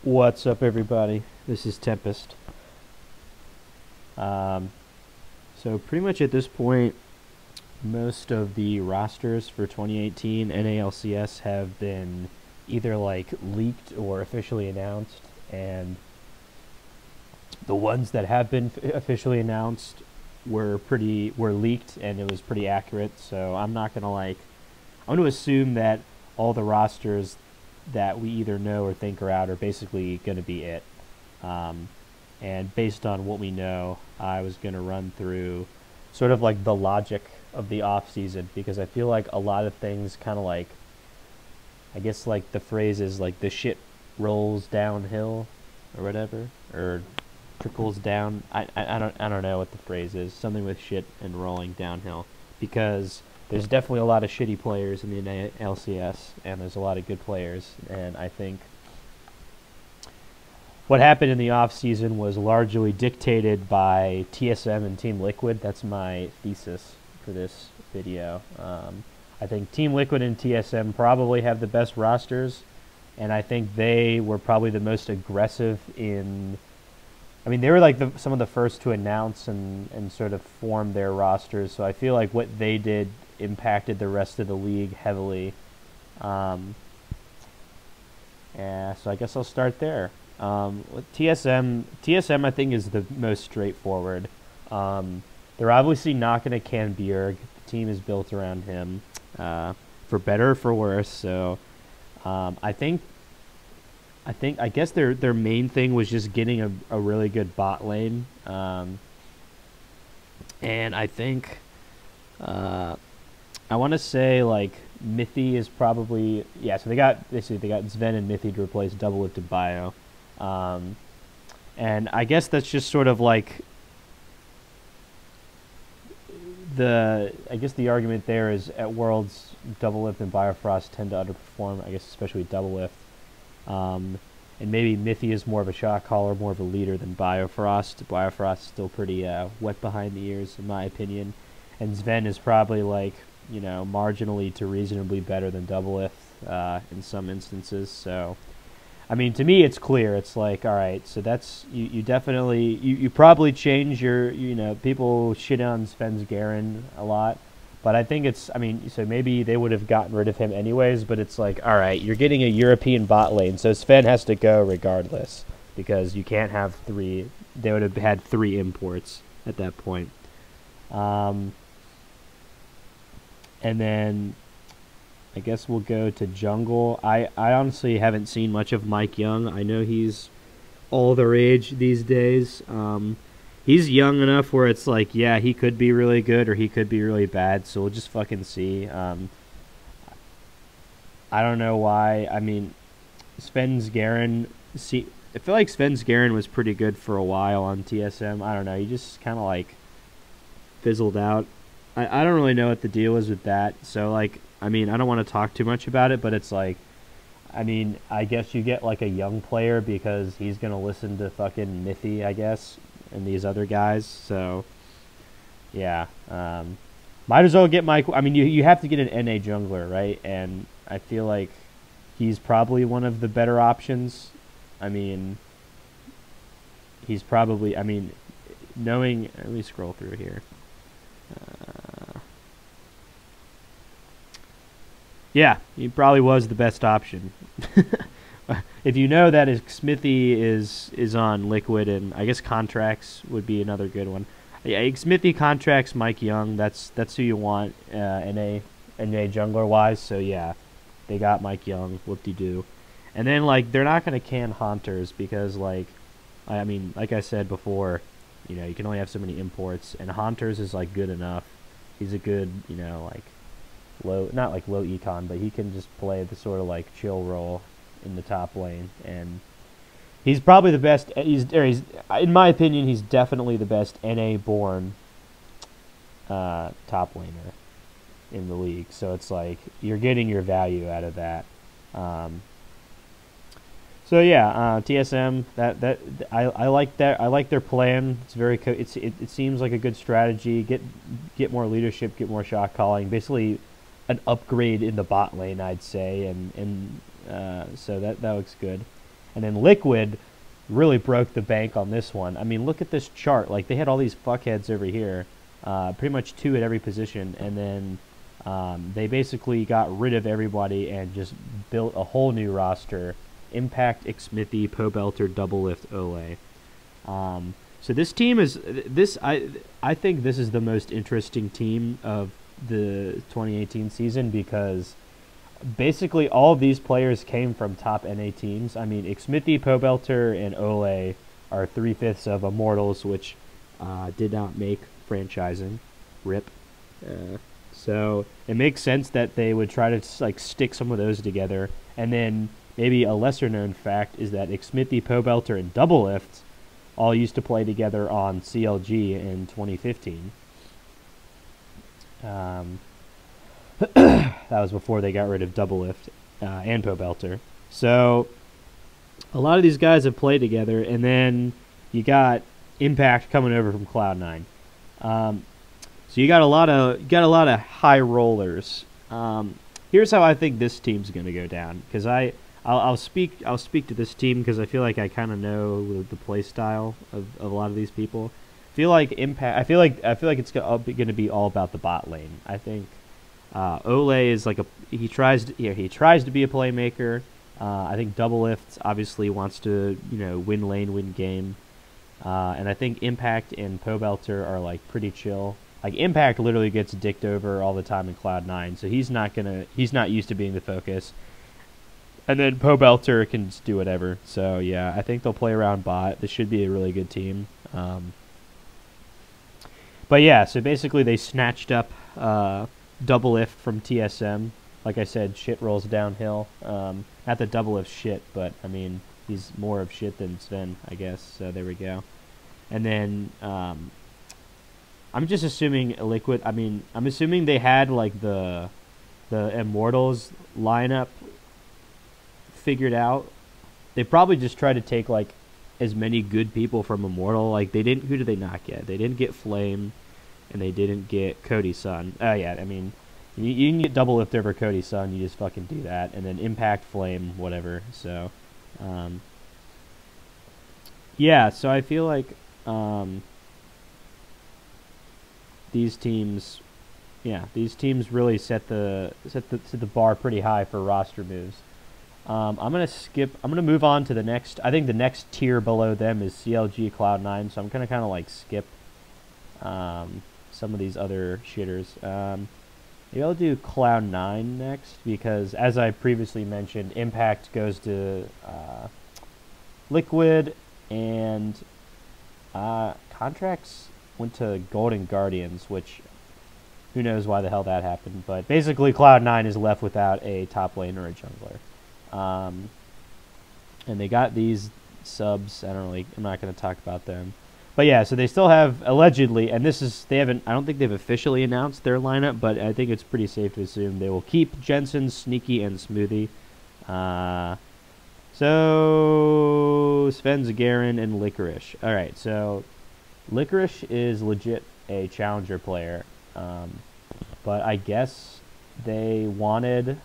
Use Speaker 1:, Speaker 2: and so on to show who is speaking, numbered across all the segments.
Speaker 1: What's up, everybody? This is Tempest. So pretty much at this point, most of the rosters for 2018 NALCS have been either like leaked or officially announced, and the ones that have been officially announced were leaked, and it was pretty accurate. So I'm going to assume that all the rosters that we either know or think are out are basically going to be it. And based on what we know, I was going to run through sort of like the logic of the off season, because I feel like a lot of things kind of like, I guess like the phrase is like the shit rolls downhill or whatever, or trickles down. I don't know what the phrase is. Something with shit and rolling downhill, because there's definitely a lot of shitty players in the LCS, and there's a lot of good players, and I think what happened in the off-season was largely dictated by TSM and Team Liquid. That's my thesis for this video. I think Team Liquid and TSM probably have the best rosters, and I think they were probably the most aggressive in... I mean, they were like some of the first to announce and sort of form their rosters, so I feel like what they did impacted the rest of the league heavily. Yeah, so I guess I'll start there. With TSM I think is the most straightforward. They're obviously not going to can Bjerg. The team is built around him, for better or for worse. So I guess their main thing was just getting a really good bot lane. And I think I want to say like Mithy is probably, yeah, so they got Sven and Mithy to replace Doublelift and Bio. And I guess that's just sort of like the argument there is at Worlds, Doublelift and Biofrost tend to underperform, I guess especially Doublelift. And maybe Mithy is more of a shot caller, more of a leader than Biofrost. Biofrost is still pretty wet behind the ears, in my opinion. And Sven is probably like, you know, marginally to reasonably better than Doublelift in some instances. So, I mean, to me, it's clear. It's like, all right, so that's, you definitely, you probably change your, you know, people shit on Sven's Garen a lot. But I think it's, I mean, so maybe they would have gotten rid of him anyways, but it's like, all right, you're getting a European bot lane, so Sven has to go regardless, because you can't have three, they would have had 3 imports at that point. And then I guess we'll go to jungle. I honestly haven't seen much of Mike Young. I know he's all the rage these days. He's young enough where it's like, yeah, he could be really good or he could be really bad, so we'll just fucking see. I don't know why. I mean, Sven's Garen, I feel like Sven's Garen was pretty good for a while on TSM. I don't know. He just kind of like fizzled out. I don't really know what the deal is with that. So, like, I mean, I don't want to talk too much about it, but it's like, I mean, I guess you get, like, a young player because he's going to listen to fucking Mithy, I guess, and these other guys. So, yeah. Might as well get Mike. I mean, you have to get an NA jungler, right? And I feel like he's probably one of the better options. I mean, he's probably, I mean, knowing, let me scroll through here. Yeah, he probably was the best option. If you know that Smithy is on Liquid, and I guess Contracts would be another good one. Yeah, Smithy, Contracts, Mike Young. That's who you want, NA jungler wise. So yeah, they got Mike Young. Whoop-de-doo. And then like they're not gonna can Haunters because like, I mean, like I said before, you know, you can only have so many imports, and Haunters is like good enough. He's a good, you know, like low, not like low econ, but he can just play the sort of like chill role in the top lane, and he's probably the best. He's in my opinion, he's definitely the best NA born top laner in the league. So it's like you're getting your value out of that. So yeah, TSM. I like that. I like their plan. It's very. It seems like a good strategy. Get more leadership. Get more shot calling. Basically, an upgrade in the bot lane, I'd say, and so that looks good. And then Liquid really broke the bank on this one. I mean, look at this chart. Like, they had all these fuckheads over here, pretty much 2 at every position, and then they basically got rid of everybody and just built a whole new roster. Impact, Xmithy, Pobelter, Doublelift, Ole. So this team is I think this is the most interesting team of the 2018 season because basically all of these players came from top NA teams. I mean, Xmithy, Pobelter, and Ole are 3/5 of Immortals, which did not make franchising. RIP. So it makes sense that they would try to like stick some of those together. And then maybe a lesser known fact is that Xmithy, Pobelter, and Doublelift all used to play together on CLG in 2015. That was before they got rid of Doublelift and Pobelter. So a lot of these guys have played together, and then you got Impact coming over from Cloud9. So you got a lot of high rollers. Here's how I think this team's going to go down, because I'll speak to this team because I feel like I kind of know the play style of a lot of these people. I feel like it's going to be all about the bot lane. I think Ole is like he tries to be a playmaker. I think Doublelift obviously wants to win lane, win game, and I think Impact and Pobelter are like pretty chill. Like Impact literally gets dicked over all the time in Cloud9, so he's not used to being the focus. And then Pobelter can just do whatever. So yeah, I think they'll play around bot. This should be a really good team. But yeah, so basically they snatched up Doublelift from TSM. Like I said, shit rolls downhill. Not that Doublelift's shit, but I mean he's more of shit than Sven, I guess. So there we go. And then I'm just assuming Liquid. I mean, I'm assuming they had like the Immortals lineup figured out. They probably just tried to take like as many good people from Immortal. Like they didn't. Who did they not get? They didn't get Flame, and they didn't get Cody's son. Oh yeah, I mean, you can get Doublelift over Cody's son. You just fucking do that, and then Impact, Flame, whatever. So, yeah. So I feel like these teams really set the bar pretty high for roster moves. I'm gonna move on to the next. I think the next tier below them is CLG Cloud9, so I'm gonna kind of like skip some of these other shitters. Maybe I'll do Cloud9 next because, as I previously mentioned, Impact goes to Liquid, and contracts went to Golden Guardians, which who knows why the hell that happened. But basically, Cloud9 is left without a top lane or a jungler. And they got these subs. I'm not going to talk about them. But yeah, so they still have, allegedly, and I don't think they've officially announced their lineup, but I think it's pretty safe to assume they will keep Jensen, Sneaky, and Smoothie. So Sven, Zagaren, and Licorice. Alright, so Licorice is legit a challenger player. But I guess they wanted...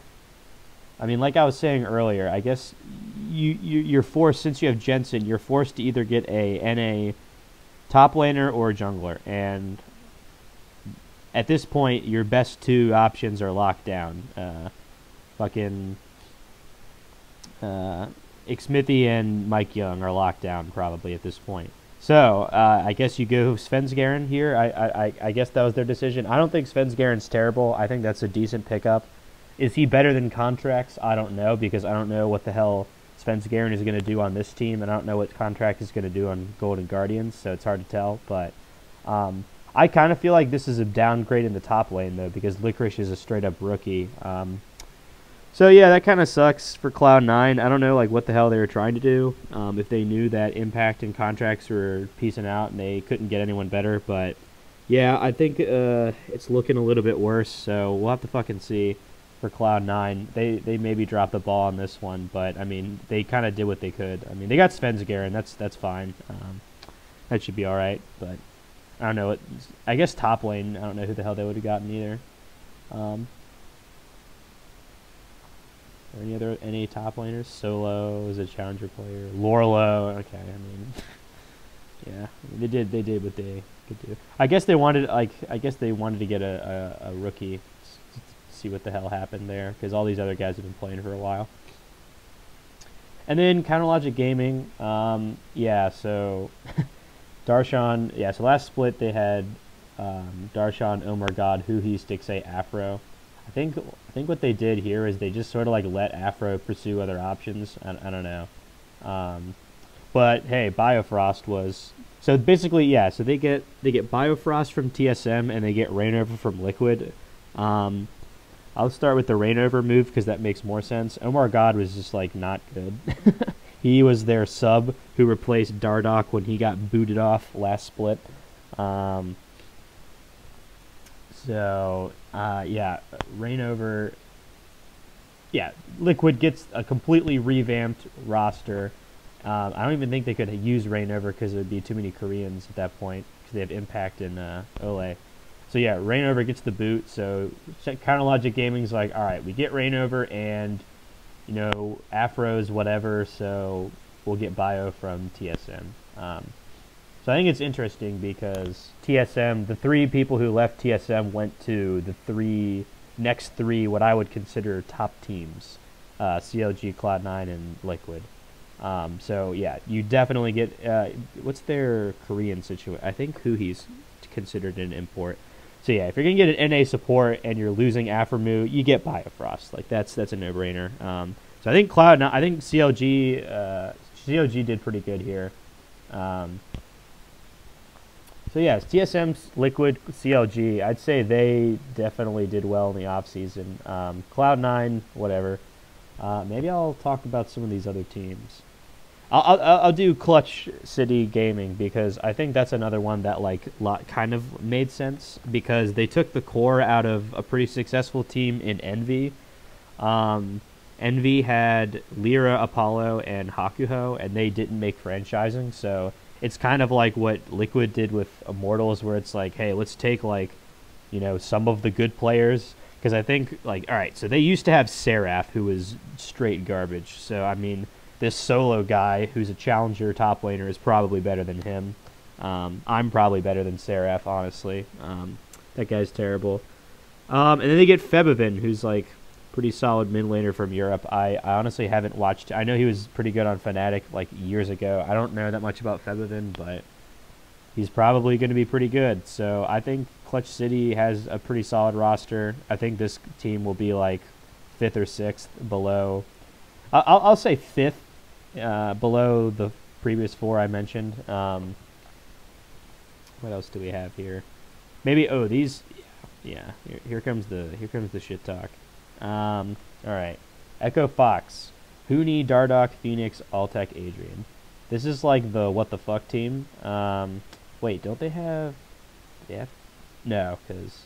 Speaker 1: I mean, like I was saying earlier, I guess you're forced, since you have Jensen, you're forced to either get a NA top laner or a jungler. And at this point, your best 2 options are locked down. Xmithy and Mike Young are locked down probably at this point. So, I guess you go Svensgaren here. I guess that was their decision. I don't think Svensgaren's terrible. I think that's a decent pickup. Is he better than Contracts? I don't know, because I don't know what the hell Svensgaren is going to do on this team, and I don't know what Contract is going to do on Golden Guardians, so it's hard to tell. But I kind of feel like this is a downgrade in the top lane, though, because Licorice is a straight-up rookie. So yeah, that kind of sucks for Cloud9. I don't know like what the hell they were trying to do. If they knew that Impact and Contracts were peacing out and they couldn't get anyone better, but yeah, I think it's looking a little bit worse. So we'll have to fucking see for Cloud9. They maybe dropped the ball on this one, but I mean they kind of did what they could. I mean they got Svensgaren, that's fine. That should be all right. But I don't know. I guess top lane. I don't know who the hell they would have gotten either. Or any other NA top laners? Solo is a challenger player. Lorlo. Okay, I mean, yeah, they did what they could do. I guess they wanted to get a rookie. See what the hell happened there, because all these other guys have been playing for a while. And then Counterlogic Gaming, yeah, so Darshan, yeah, so last split they had Darshan, Oh My God, Huhi, Stixay, Afro. I think what they did here is they just sort of like let Afro pursue other options. I don't know. But hey, Biofrost was, so basically, yeah, so they get Biofrost from TSM and they get Rainover from Liquid. I'll start with the Rainover move because that makes more sense. Omar God was just like not good. He was their sub who replaced Dardoch when he got booted off last split. So yeah, Rainover. Yeah, Liquid gets a completely revamped roster. I don't even think they could use Rainover because there would be too many Koreans at that point because they have Impact in Ole. So yeah, Rainover gets the boot. So Counterlogic Gaming's like, all right, we get Rainover and, you know, Afro's whatever, so we'll get Bio from TSM. So I think it's interesting because TSM, the three people who left TSM went to the next three what I would consider top teams, CLG, Cloud9, and Liquid. So yeah, you definitely get, what's their Korean situation? I think Huhi's considered an import. So yeah, if you're gonna get an NA support and you're losing Aphromoo, you get Biofrost. Like that's a no-brainer. So I think I think CLG did pretty good here. So yeah, TSM's Liquid, CLG. I'd say they definitely did well in the off season. Cloud9, whatever. Maybe I'll talk about some of these other teams. I'll do Clutch City Gaming because I think that's another one that like kind of made sense because they took the core out of a pretty successful team in Envy. Envy had Lyra, Apollo, and Hakuho, and they didn't make franchising, so it's kind of like what Liquid did with Immortals, where it's like, hey, let's take like, you know, some of the good players. Because I think like, all right, so they used to have Seraph, who was straight garbage. So I mean, this solo guy who's a challenger top laner is probably better than him. I'm probably better than Seraph, honestly. That guy's terrible. And then they get Febivin, who's like pretty solid mid laner from Europe. I honestly haven't watched. I know he was pretty good on Fnatic like years ago. I don't know that much about Febivin, but he's probably going to be pretty good. So I think Clutch City has a pretty solid roster. I think this team will be like 5th or 6th below. I'll say 5th below the previous 4 I mentioned. What else do we have here? Maybe these. Yeah. Here comes the shit talk. All right. Echo Fox, Huni, Dardoch, Phoenix, Altec, Adrian. This is like the what the fuck team. Wait, don't they have? Yeah. No, because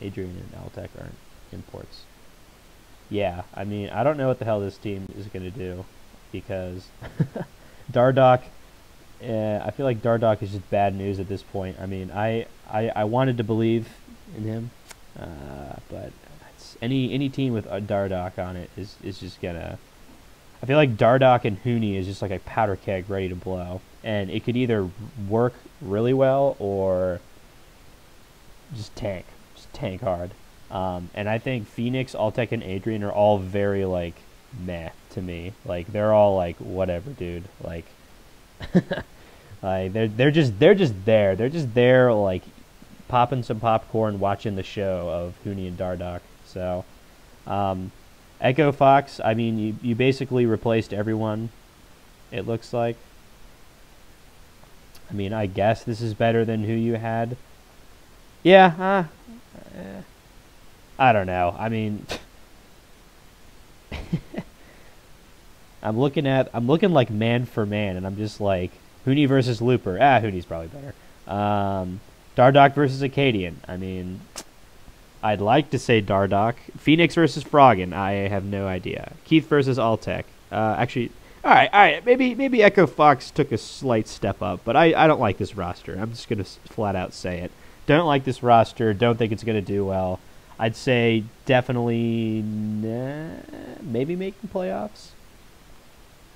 Speaker 1: Adrian and Altec aren't imports. Yeah, I mean, I don't know what the hell this team is going to do because Dardoch, I feel like Dardoch is just bad news at this point. I mean, I wanted to believe in him, but any team with a Dardoch on it is just going to... I feel like Dardoch and Huni is just like a powder keg ready to blow. And it could either work really well or just tank hard. And I think Phoenix, Altec, and Adrian are all very, like, meh to me. Like, they're all like, whatever, dude. Like, like they're just there. They're just there, like, popping some popcorn, watching the show of Huni and Dardoch. So, Echo Fox, I mean, you basically replaced everyone, it looks like. I mean, I guess this is better than who you had. Yeah, I don't know. I mean, I'm looking like man for man, and I'm just like, Huni versus Looper. Huni's probably better. Dardoch versus Acadian. I mean, I'd like to say Dardoch. Phoenix versus Froggen. I have no idea. Keith versus Altec. Actually, all right. Maybe Echo Fox took a slight step up, but I don't like this roster. I'm just gonna flat out say it. Don't like this roster. Don't think it's gonna do well. I'd say definitely maybe making playoffs.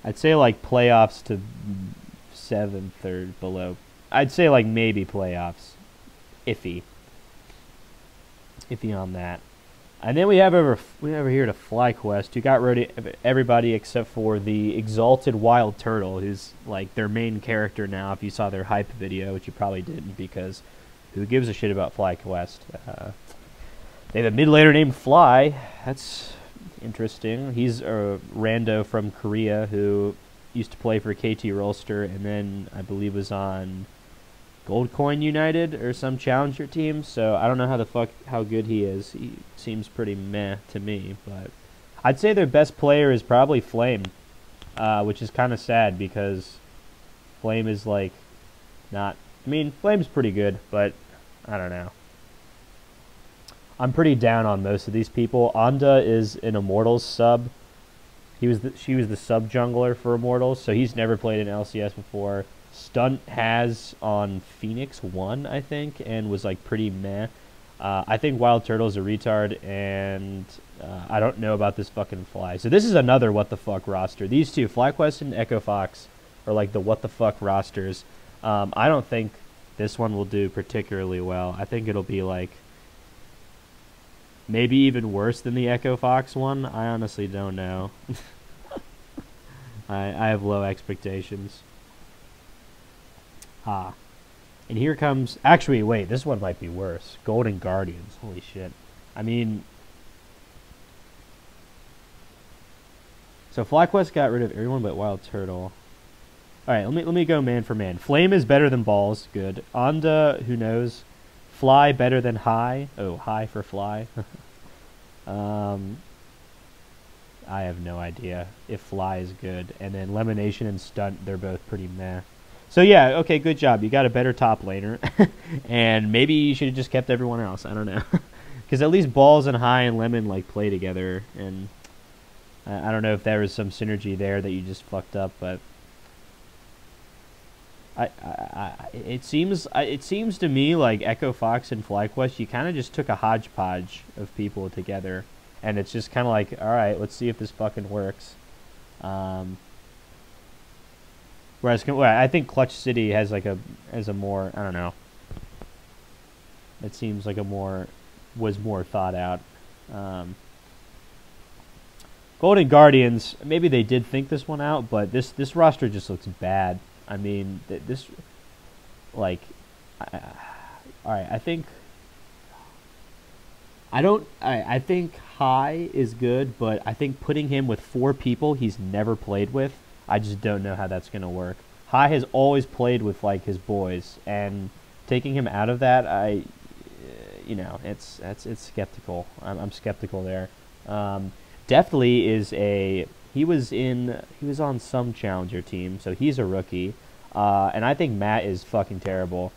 Speaker 1: I'd say like playoffs to 7th or below. I'd say like maybe playoffs. Iffy on that. And then we have over here to FlyQuest, who got rid of everybody except for the Exalted Wild Turtle, who's like their main character now. If you saw their hype video, which you probably didn't, because who gives a shit about FlyQuest? They have a mid laner named Fly. That's interesting. He's a rando from Korea who used to play for KT Rolster, and then I believe was on Goldcoin United or some challenger team. So I don't know how good he is. He seems pretty meh to me, but I'd say their best player is probably Flame, which is kind of sad because Flame is like not. I mean, Flame's pretty good, but I don't know. I'm pretty down on most of these people. Anda is an Immortals sub. She was the sub jungler for Immortals, so he's never played in LCS before. Stunt has on Phoenix 1, I think, and was like pretty meh. I think Wild Turtle's a retard, and I don't know about this fucking Fly. So this is another what the fuck roster. These two, FlyQuest and Echo Fox, are like the what the fuck rosters. I don't think this one will do particularly well. I think it'll be like maybe even worse than the Echo Fox one. I honestly don't know. I have low expectations. And here comes... Actually, wait, this one might be worse. Golden Guardians. Holy shit. I mean... So FlyQuest got rid of everyone but Wild Turtle. Alright, let me go man for man. Flame is better than Balls. Good. Anda, who knows? Fly better than High. Oh, High for Fly. I have no idea if Fly is good. And then Lemonation and Stunt, they're both pretty meh. So yeah, okay, good job. You got a better top laner. And maybe you should have just kept everyone else. I don't know. Because at least Balls and High and Lemon like play together. And I don't know if there was some synergy there that you just fucked up, but it seems to me like Echo Fox and FlyQuest, you kind of just took a hodgepodge of people together, and it's just kind of like, all right, let's see if this fucking works. Whereas I think Clutch City has like a more, I don't know. It seems like was more thought out. Golden Guardians, maybe they did think this one out, but this roster just looks bad. I mean, this, like, all right, I think High is good, but I think putting him with 4 people he's never played with, I just don't know how that's going to work. High has always played with, like, his boys, and taking him out of that, you know, it's skeptical. I'm skeptical there. Definitely is he was on some challenger team, so he's a rookie. And I think Matt is fucking terrible.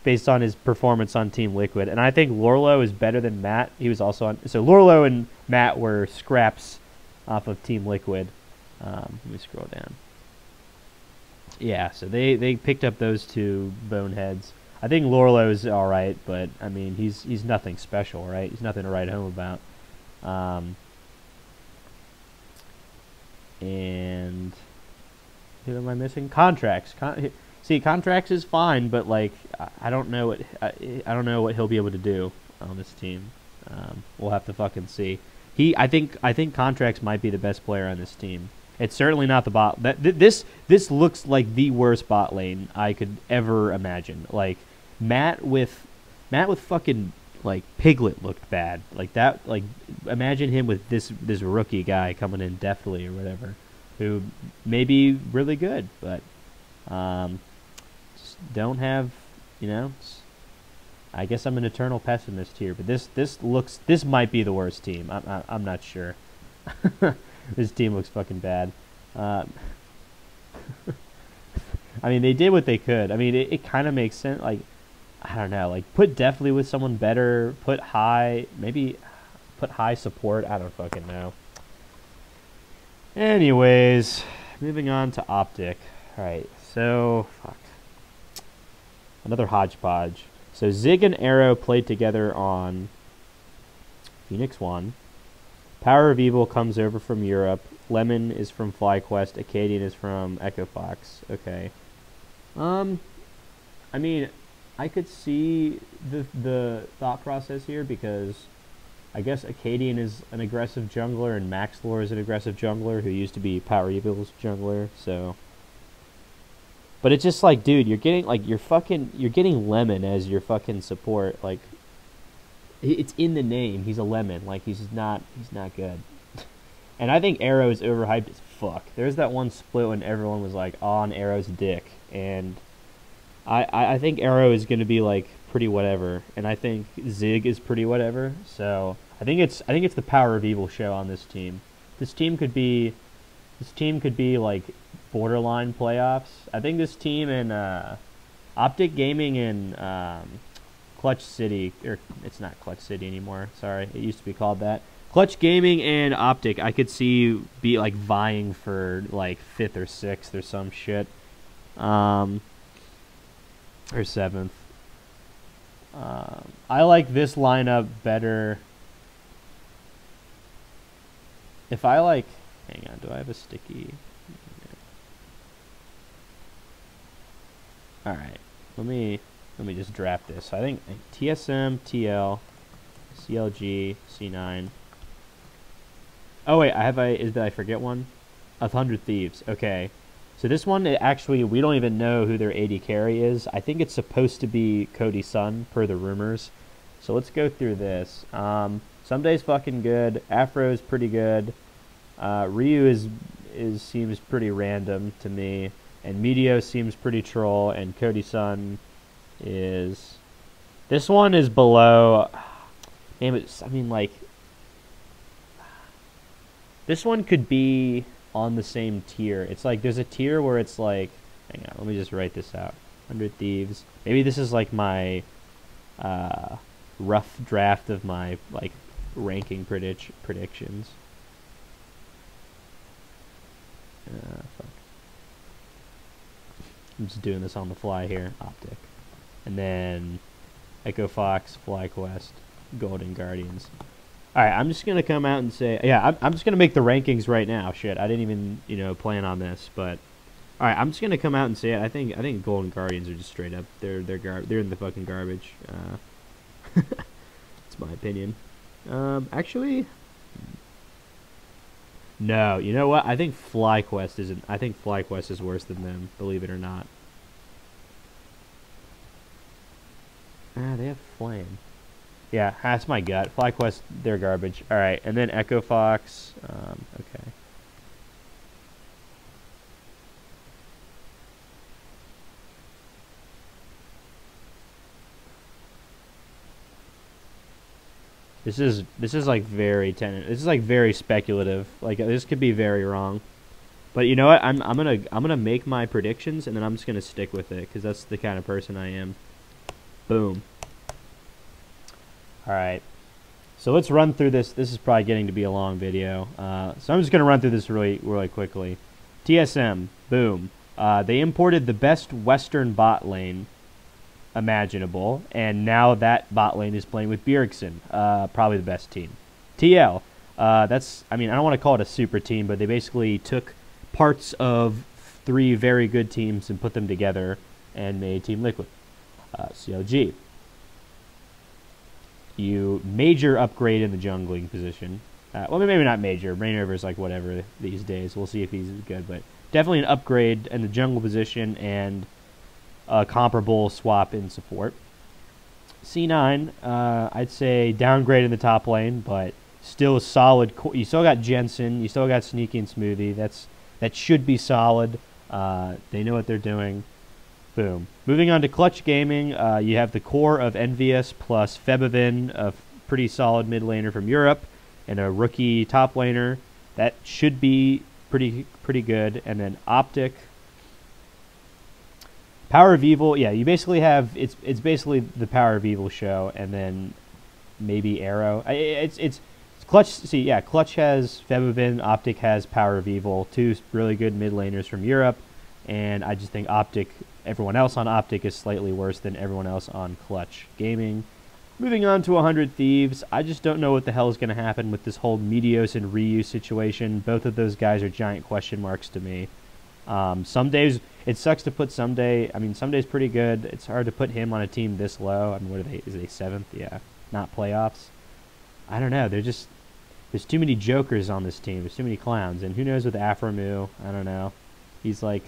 Speaker 1: Based on his performance on Team Liquid. And I think Lorlo is better than Matt. He was also on... So Lorlo and Matt were scraps off of Team Liquid. Let me scroll down. Yeah, so they picked up those two boneheads. I think Lorlo is all right, but, I mean, he's nothing special, right? He's nothing to write home about. And who am I missing? Contracts. See, Contracts is fine, but like I don't know what he'll be able to do on this team. We'll have to fucking see. I think Contracts might be the best player on this team. It's certainly not the bot. This looks like the worst bot lane I could ever imagine. Like Matt with fucking like Piglet looked bad. Like that. Like imagine him with this rookie guy coming in deftly or whatever, who may be really good, but just don't have, you know. I guess I'm an eternal pessimist here, but this might be the worst team. I'm not sure. This team looks fucking bad. I mean, they did what they could. I mean, it kind of makes sense. Like, I don't know. Like, put Deftly with someone better. Put High, maybe put High support. I don't fucking know. Anyways, moving on to Optic. All right, so fuck. Another hodgepodge. So Zig and Arrow played together on Phoenix 1. Power of Evil comes over from Europe. Lemon is from FlyQuest. Acadian is from Echo Fox. Okay. I mean, I could see the thought process here because I guess Acadian is an aggressive jungler and Maxlore is an aggressive jungler who used to be Power Evil's jungler, so. But it's just like, dude, you're getting like you're getting Lemon as your fucking support. Like, it's in the name. He's a lemon. Like he's not good. And I think Arrow is overhyped as fuck. There's that one split when everyone was like on Arrow's dick, and I think Arrow is going to be like pretty whatever, and I think Zig is pretty whatever. So I think it's the Power of Evil show on this team. This team could be like borderline playoffs. I think this team and Optic Gaming and Clutch City, or it's not Clutch City anymore. Sorry, it used to be called that. Clutch Gaming and Optic, I could see be like vying for like 5th or 6th or some shit, or 7th. I like this lineup better. If I like, hang on, do I have a sticky? All right, let me just draft this. So I think TSM, TL, CLG, C9. Oh wait, did I forget one? 100 Thieves. Okay. So this one, actually, we don't even know who their AD carry is. I think it's supposed to be Cody Sun, per the rumors. So let's go through this. Someday's fucking good. Afro's pretty good. Ryu seems pretty random to me. And Medio seems pretty troll. And Cody Sun is... This one is below... Damn it, I mean, like... This one could be on the same tier. It's like there's a tier where it's like, hang on, let me just write this out. 100 Thieves. Maybe this is like my rough draft of my like ranking predictions. Fuck. I'm just doing this on the fly here. Optic, and then Echo Fox, FlyQuest, Golden Guardians. Alright, I'm just going to come out and say... Yeah, I'm just going to make the rankings right now. Shit, I didn't even, plan on this, but... Alright, I'm just going to come out and say it. I think Golden Guardians are just straight up... They're in the fucking garbage. That's my opinion. Actually... No, you know what? I think FlyQuest isn't... I think FlyQuest is worse than them, believe it or not. They have Flame. Yeah, that's my gut. FlyQuest, they're garbage. All right, and then Echo Fox. Okay. This is like very This is like very speculative. Like this could be very wrong. But you know what? I'm gonna make my predictions and then I'm just gonna stick with it because that's the kind of person I am. Boom. Alright, so let's run through this. This is probably getting to be a long video. So I'm just going to run through this really quickly. TSM, boom. They imported the best Western bot lane imaginable, and now that bot lane is playing with Bjergsen, probably the best team. TL, I don't want to call it a super team, but they basically took parts of 3 very good teams and put them together and made Team Liquid. CLG. You major upgrade in the jungling position. Well, maybe not major. Rainover is like whatever these days. We'll see if he's good, but definitely an upgrade in the jungle position and a comparable swap in support. C9, I'd say downgrade in the top lane, but still a solid. You still got Jensen. You still got Sneaky and Smoothie. That should be solid. They know what they're doing. Boom. Moving on to Clutch Gaming, you have the core of Envious plus Febivin, a pretty solid mid laner from Europe, and a rookie top laner. That should be pretty good. And then Optic, Power of Evil. Yeah, you basically have it's basically the Power of Evil show, and then maybe Arrow. It's Clutch. See, yeah, Clutch has Febivin, Optic has Power of Evil, 2 really good mid laners from Europe, and I just think Optic everyone else on Optic is slightly worse than everyone else on Clutch Gaming. Moving on to 100 Thieves, I just don't know what the hell is going to happen with this whole Meteos and Ryu situation. Both of those guys are giant question marks to me. Some days, it sucks to put Someday. I mean, Someday's pretty good. It's hard to put him on a team this low. I mean, what are they? Is they 7th? Yeah. Not playoffs. I don't know. There's too many jokers on this team. There's too many clowns. And who knows with Aframu? I don't know. He's like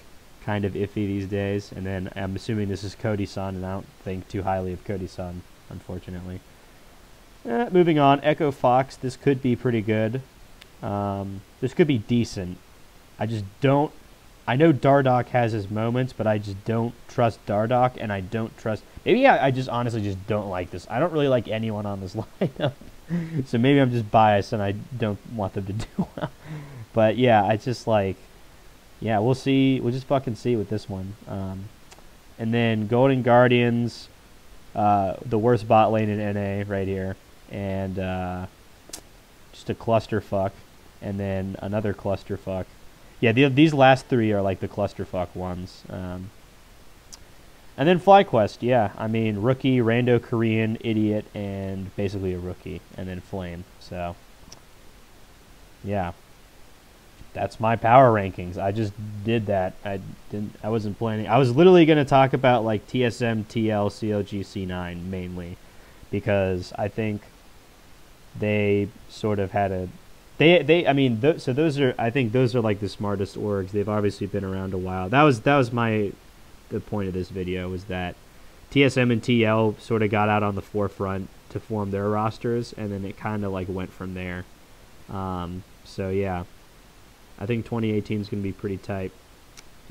Speaker 1: kind of iffy these days. And then I'm assuming this is Cody-san, and I don't think too highly of Cody-san, unfortunately. Moving on, Echo Fox. This could be pretty good. This could be decent. I just don't. I know Dardoch has his moments, but I just don't trust Dardoch, and I don't trust. Maybe I just honestly just don't like this. I don't really like anyone on this lineup, so maybe I'm just biased and I don't want them to do well. But yeah, I just like. Yeah, we'll see. We'll just fucking see with this one. And then Golden Guardians, the worst bot lane in NA right here, and just a clusterfuck, and then another clusterfuck. Yeah, these last three are like the clusterfuck ones. And then FlyQuest, yeah. I mean, rookie, rando Korean, idiot, and basically a rookie. And then Flame. So, yeah. That's my power rankings. I just did that. I wasn't planning. I was literally going to talk about like TSM, TL, CLG, C9 mainly. Because I think they sort of had a... I mean, so those are, I think those are like the smartest orgs. They've obviously been around a while. That was the point of this video, was that TSM and TL sort of got out on the forefront to form their rosters, and then it kind of like went from there. So yeah, I think 2018 is going to be pretty tight,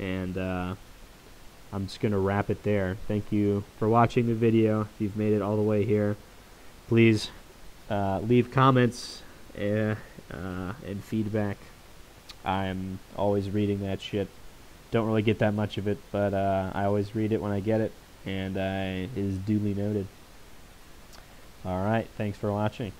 Speaker 1: and I'm just going to wrap it there. Thank you for watching the video. If you've made it all the way here, please leave comments and feedback. I'm always reading that shit. Don't really get that much of it, but I always read it when I get it, and it is duly noted. Alright, thanks for watching.